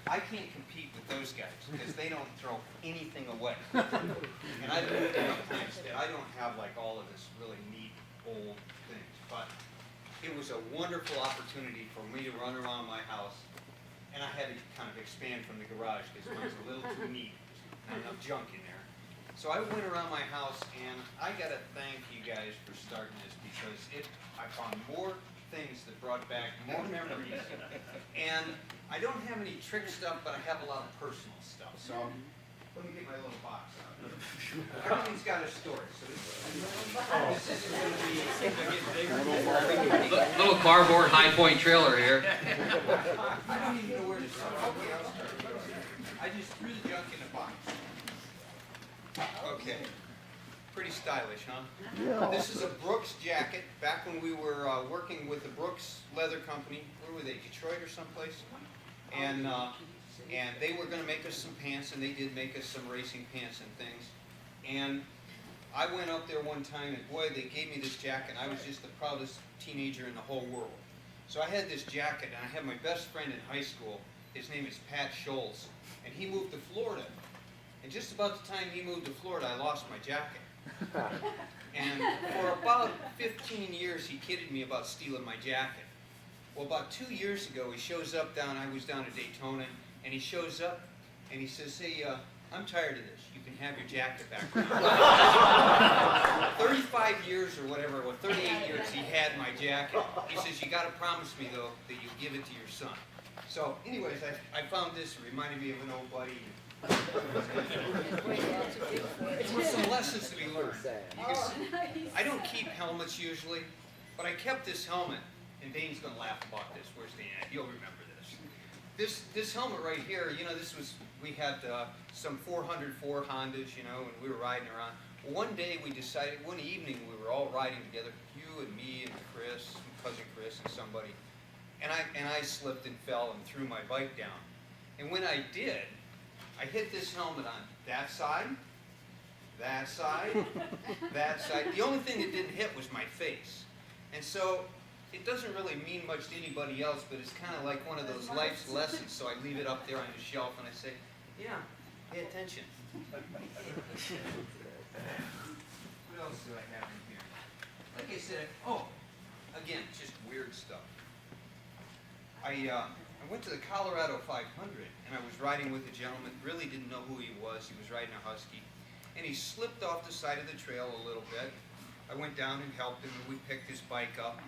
I can't compete with those guys because they don't throw anything away. And I've moved enough times that I don't have like all of this really neat old things. But it was a wonderful opportunity for me to run around my house, and I had to kind of expand from the garage because mine's a little too neat, not enough junk in there. So I went around my house, and I gotta thank you guys for starting this because I found more things that brought back more memories. And I don't have any trick stuff, but I have a lot of personal stuff. So let me get my little box out. Everything's got a story. So this is going to be Little cardboard high point trailer here. I don't even know where to start. Okay, I'll start. I just threw the junk in a box. Okay. Pretty stylish, huh? Yeah. This is a Brooks jacket. Back when we were working with the Brooks Leather Company, where were they? Detroit or someplace? And they were going to make us some pants, and they did make us some racing pants and things. And I went up there one time, and boy, they gave me this jacket. I was just the proudest teenager in the whole world. So I had this jacket, and I had my best friend in high school. His name is Pat Scholes, and he moved to Florida. And just about the time he moved to Florida, I lost my jacket. And for about 15 years, he kidded me about stealing my jacket. Well, about 2 years ago, he shows up I was down at Daytona, and he shows up, and he says, hey, I'm tired of this. You can have your jacket back. 35 years or whatever, or 38 years, he had my jacket. He says, you got to promise me, though, that you give it to your son. So, anyways, I found this. It reminded me of an old buddy. With some lessons to be learned. I don't keep helmets usually, but I kept this helmet, and Dane's going to laugh about this. Where's Dane at? You'll remember this. This helmet right here, you know, we had some 404 Hondas, you know, and we were riding around. One day we decided, one evening we were all riding together, you and me and Chris, and cousin Chris and somebody, and I slipped and fell and threw my bike down. And when I did, I hit this helmet on that side, that side, that side. The only thing that didn't hit was my face. And so it doesn't really mean much to anybody else, but it's kind of like one of those life's lessons. So I leave it up there on the shelf and I say, yeah, pay attention. What else do I have in here? Like I said, again, just weird stuff. I went to the Colorado 500, and I was riding with a gentleman, really didn't know who he was. He was riding a Husky, and he slipped off the side of the trail a little bit. I went down and helped him, and we picked his bike up,